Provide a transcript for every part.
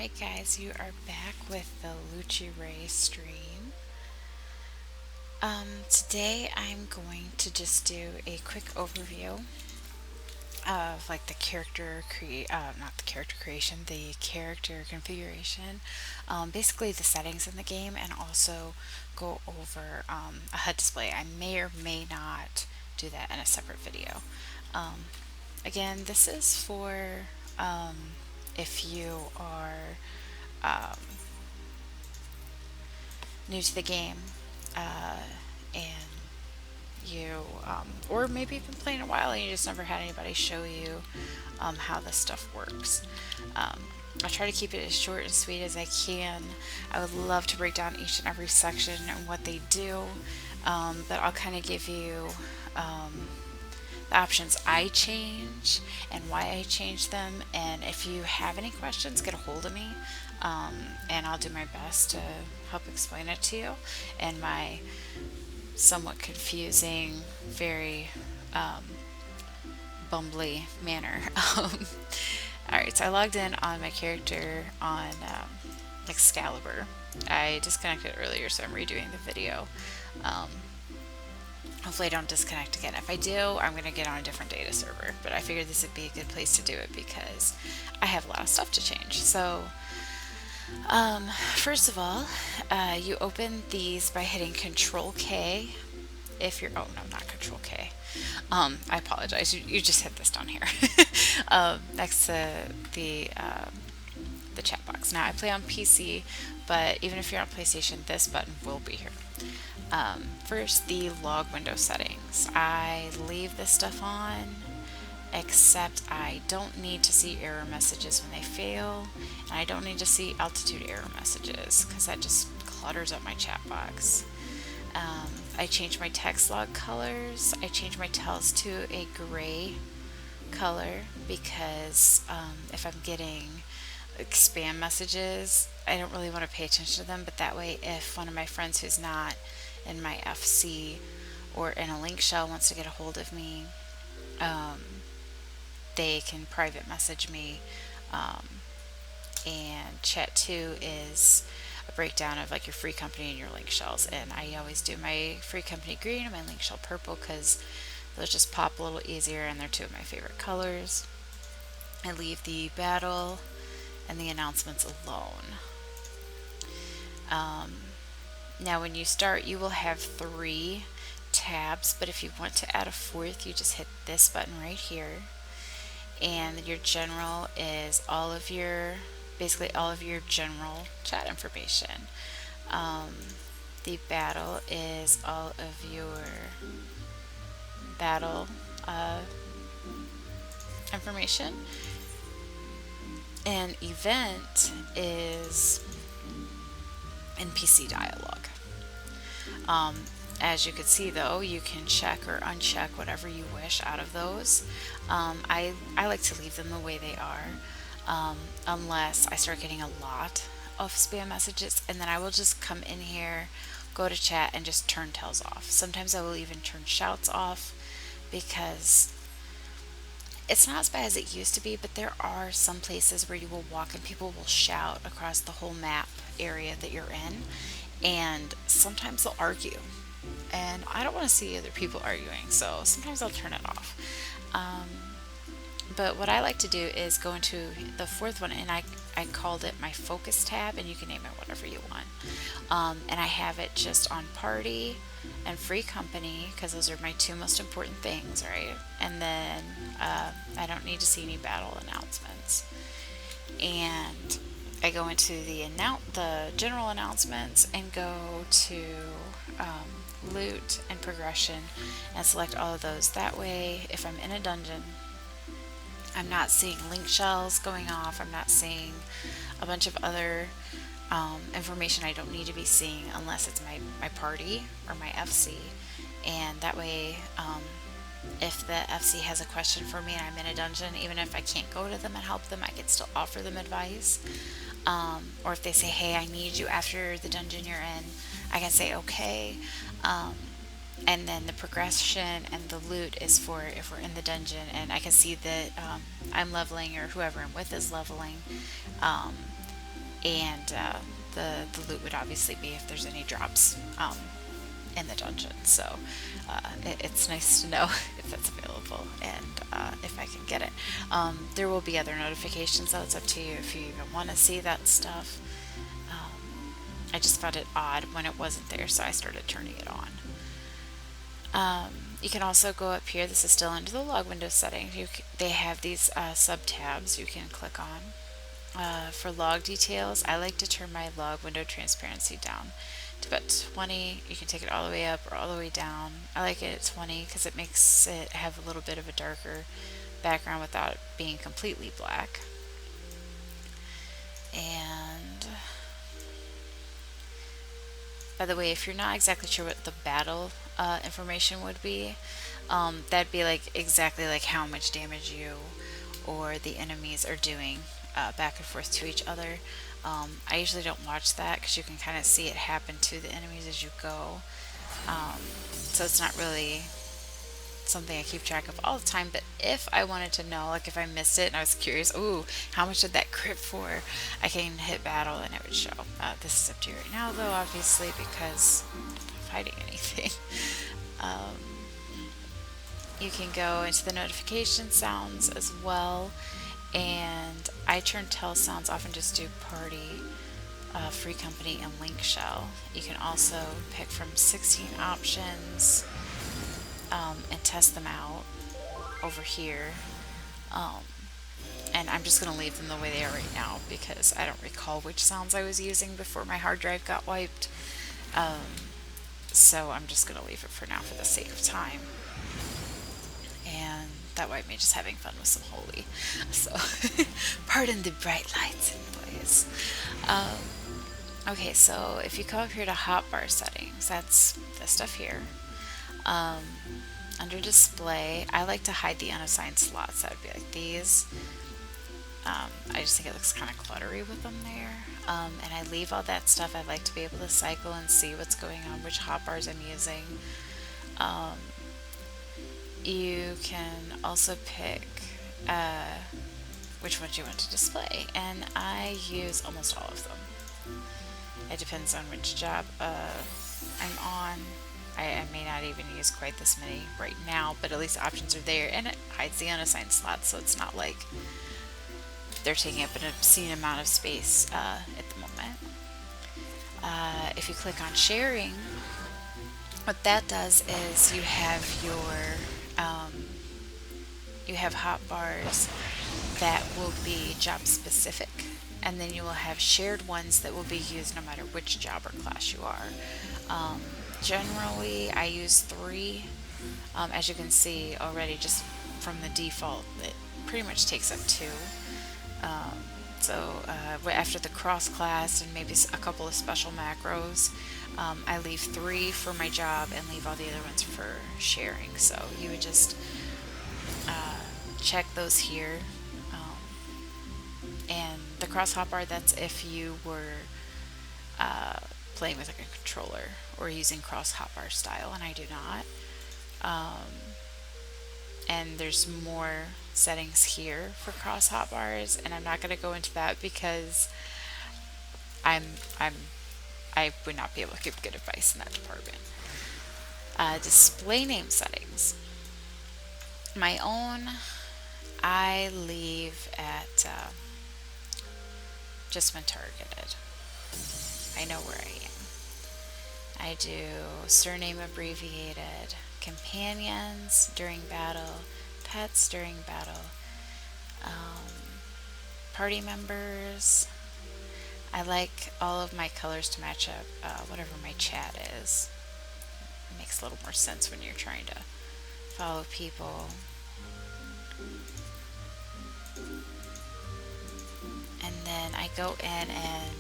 Alright guys, you are back with the Luchi Ray stream. Today I'm going to just do a quick overview of like the not the character creation, the character configuration, basically the settings in the game, and also go over a HUD display. I may or may not do that in a separate video. Again, this is for if you are new to the game, and you, or maybe you've been playing a while and you just never had anybody show you how this stuff works. I try to keep it as short and sweet as I can. I would love to break down each and every section and what they do, but I'll kind of give you the options I change and why I change them. And if you have any questions, get a hold of me, and I'll do my best to help explain it to you in my somewhat confusing, very bumbly manner. Alright, so I logged in on my character on Excalibur. I disconnected earlier, so I'm redoing the video. Hopefully I don't disconnect again. If I do, I'm going to get on a different data server, but I figured this would be a good place to do it because I have a lot of stuff to change. So first of all, you open these by hitting Control K. If you're, oh no, not Control K. I apologize. You just hit this down here, next to the chat box. Now I play on PC, but even if you're on PlayStation, this button will be here. First, the log window settings. I leave this stuff on, except I don't need to see error messages when they fail, and I don't need to see altitude error messages because that just clutters up my chat box. I change my text log colors. I change my tells to a gray color because if I'm getting like spam messages, I don't really want to pay attention to them, but that way if one of my friends who's not in my FC or in a link shell wants to get a hold of me, they can private message me. And chat 2 is a breakdown of like your free company and your link shells, and I always do my free company green and my link shell purple because those just pop a little easier and they're two of my favorite colors. I leave the battle and the announcements alone. Now when you start, you will have 3 tabs, but if you want to add a 4th, you just hit this button right here, and your general is basically all of your general chat information. The battle is all of your battle information, and event is NPC dialogue. As you can see though, you can check or uncheck whatever you wish out of those. I like to leave them the way they are, unless I start getting a lot of spam messages, and then I will just come in here, go to chat, and just turn tells off. Sometimes I will even turn shouts off because it's not as bad as it used to be, but there are some places where you will walk and people will shout across the whole map area that you're in, and sometimes they'll argue, and I don't want to see other people arguing, so sometimes I'll turn it off. But what I like to do is go into the 4th one, and I called it my focus tab, and you can name it whatever you want. And I have it just on party and free company because those are my 2 most important things, right? And then I don't need to see any battle announcements. And I go into the general announcements and go to loot and progression and select all of those. That way, if I'm in a dungeon, I'm not seeing link shells going off. I'm not seeing a bunch of other information I don't need to be seeing unless it's my party or my FC. And that way, if the FC has a question for me and I'm in a dungeon, even if I can't go to them and help them, I can still offer them advice. Or if they say, hey, I need you after the dungeon you're in, I can say, okay. And then the progression and the loot is for if we're in the dungeon and I can see that I'm leveling or whoever I'm with is leveling. and the loot would obviously be if there's any drops in the dungeon. So it's nice to know if that's available and if I can get it. There will be other notifications, though. It's up to you if you even want to see that stuff. I just found it odd when it wasn't there, so I started turning it on. You can also go up here. This is still under the log window settings. They have these sub tabs you can click on. For log details, I like to turn my log window transparency down to about 20. You can take it all the way up or all the way down. I like it at 20 because it makes it have a little bit of a darker background without it being completely black. And by the way, if you're not exactly sure what the battle information would be, that'd be like exactly like how much damage you or the enemies are doing back and forth to each other. I usually don't watch that because you can kind of see it happen to the enemies as you go. So it's not really something I keep track of all the time, but if I wanted to know, like if I missed it and I was curious, ooh, how much did that crit for? I can hit battle and it would show. This is up to you right now, though, obviously, because I'm not fighting anything. You can go into the notification sounds as well, and I turn tell sounds off and just do party, free company, and link shell. You can also pick from 16 options and test them out over here. And I'm just going to leave them the way they are right now because I don't recall which sounds I was using before my hard drive got wiped. So I'm just going to leave it for now for the sake of time. And that wiped me just having fun with some holy. So pardon the bright lights and noise. Okay, so if you come up here to hotbar settings, that's this stuff here. Under display, I like to hide the unassigned slots. That would be like these. I just think it looks kind of cluttery with them there. And I leave all that stuff. I like to be able to cycle and see what's going on, which hotbars I'm using. You can also pick which ones you want to display, and I use almost all of them. It depends on which job I'm on. I may not even use quite this many right now, but at least the options are there, and it hides the unassigned slots, so it's not like they're taking up an obscene amount of space at the moment. If you click on sharing, what that does is you have hotbars that will be job specific, and then you will have shared ones that will be used no matter which job or class you are. Generally, I use 3. As you can see already, just from the default, it pretty much takes up 2. After the cross class and maybe a couple of special macros, I leave 3 for my job and leave all the other ones for sharing. So you would just check those here. And the cross hotbar, that's if you were playing with like a controller or using cross hotbar style, and I do not. And there's more settings here for cross hotbars, and I'm not going to go into that because I would not be able to give good advice in that department. Display name settings. My own, I leave at just when targeted. I know where I am. I do surname abbreviated, companions during battle, pets during battle, party members. I like all of my colors to match up whatever my chat is. It makes a little more sense when you're trying to follow people. And then I go in and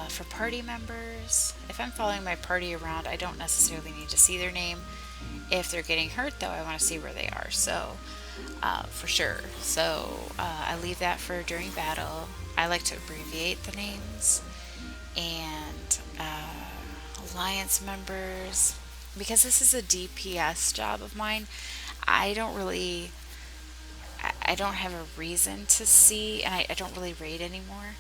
for party members, if I'm following my party around, I don't necessarily need to see their name. If they're getting hurt, though, I want to see where they are. So, for sure. So, I leave that for during battle. I like to abbreviate the names. And alliance members, because this is a DPS job of mine, I don't have a reason to see, and I don't really raid anymore.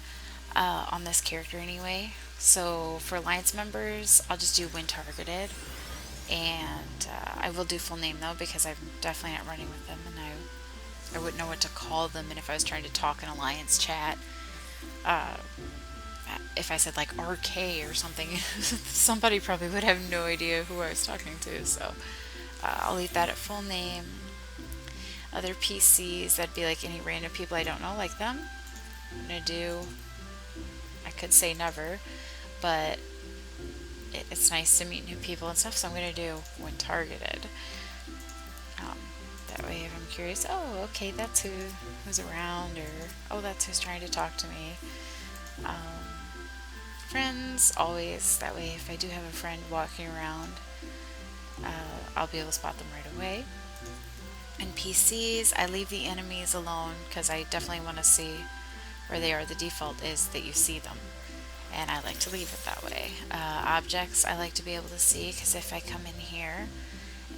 on this character anyway. So for alliance members, I'll just do when targeted, and I will do full name though because I'm definitely not running with them, and I wouldn't know what to call them. And if I was trying to talk in alliance chat, if I said like RK or something, somebody probably would have no idea who I was talking to. So I'll leave that at full name. Other PCs, that'd be like any random people I don't know, like them. I'm gonna do, I could say never, but it's nice to meet new people and stuff, so I'm gonna do when targeted. Um, that way, if I'm curious, oh, okay, that's who's around, or oh, that's who's trying to talk to me. Friends, always. That way, if I do have a friend walking around, I'll be able to spot them right away. And PCs, I leave the enemies alone because I definitely want to see where they are. The default is that you see them, and I like to leave it that way. Objects, I like to be able to see because if I come in here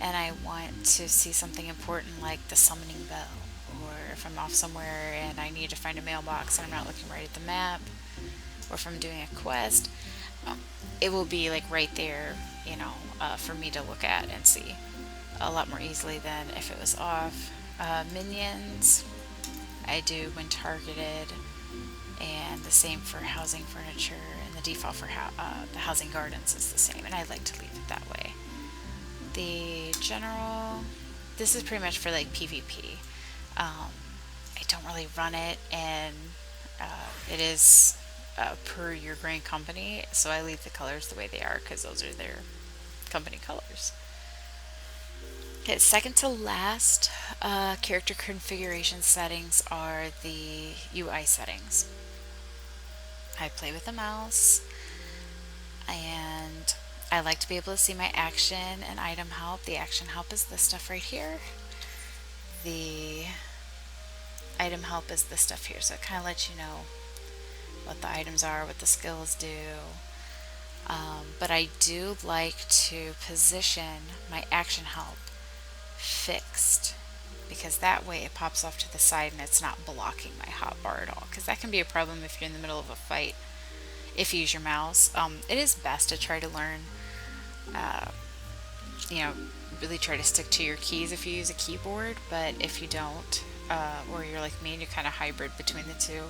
and I want to see something important like the summoning bell, or if I'm off somewhere and I need to find a mailbox and I'm not looking right at the map, or if I'm doing a quest, it will be like right there, for me to look at and see a lot more easily than if it was off. Minions, I do when targeted, and the same for housing furniture, and the default for the housing gardens is the same, and I like to leave it that way. The general, this is pretty much for like PvP. I don't really run it, and it is per your grand company, so I leave the colors the way they are because those are their company colors. Okay, second to last character configuration settings are the UI settings. I play with the mouse, and I like to be able to see my action and item help. The action help is this stuff right here. The item help is this stuff here, so it kind of lets you know what the items are, what the skills do. But I do like to position my action help fixed, because that way it pops off to the side and it's not blocking my hotbar at all, because that can be a problem if you're in the middle of a fight if you use your mouse. It is best to try to learn, really try to stick to your keys if you use a keyboard, but if you don't, or you're like me and you're kind of hybrid between the two,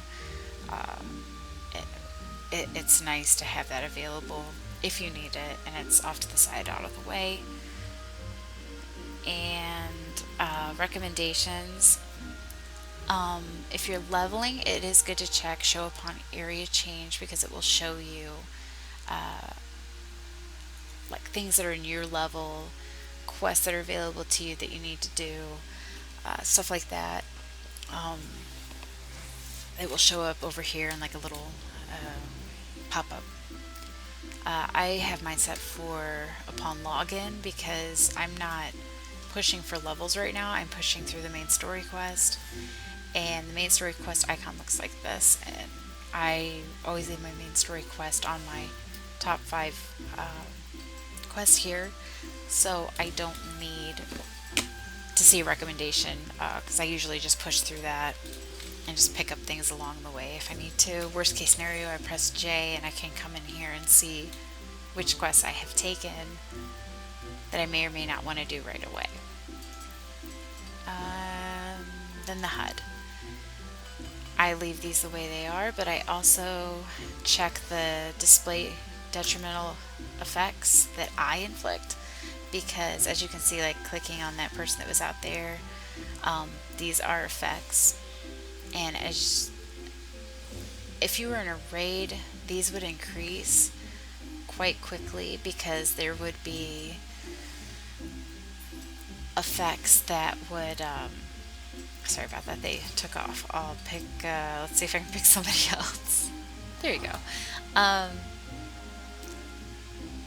it's nice to have that available if you need it, and it's off to the side, out of the way. And recommendations, if you're leveling, it is good to check show upon area change, because it will show you like things that are in your level, quests that are available to you that you need to do, stuff like that. It will show up over here in like a little pop-up. I have mine set for upon login because I'm not pushing for levels right now. I'm pushing through the main story quest, and the main story quest icon looks like this, and I always leave my main story quest on my top 5 quests here, so I don't need to see a recommendation, because I usually just push through that and just pick up things along the way if I need to. Worst case scenario, I press J and I can come in here and see which quests I have taken that I may or may not want to do right away. Then the HUD. I leave these the way they are, but I also check the display detrimental effects that I inflict, because as you can see, like clicking on that person that was out there, these are effects, and if you were in a raid, these would increase quite quickly, because there would be effects that would sorry about that, they took off. I'll pick let's see if I can pick somebody else. There you go.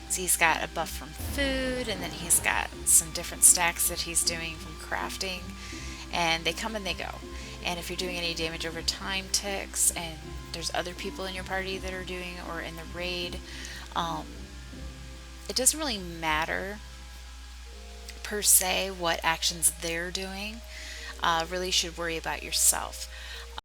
So he's got a buff from food, and then he's got some different stacks that he's doing from crafting, and they come and they go. And if you're doing any damage over time ticks, and there's other people in your party that are doing, or in the raid, it doesn't really matter per se what actions they're doing. Really should worry about yourself.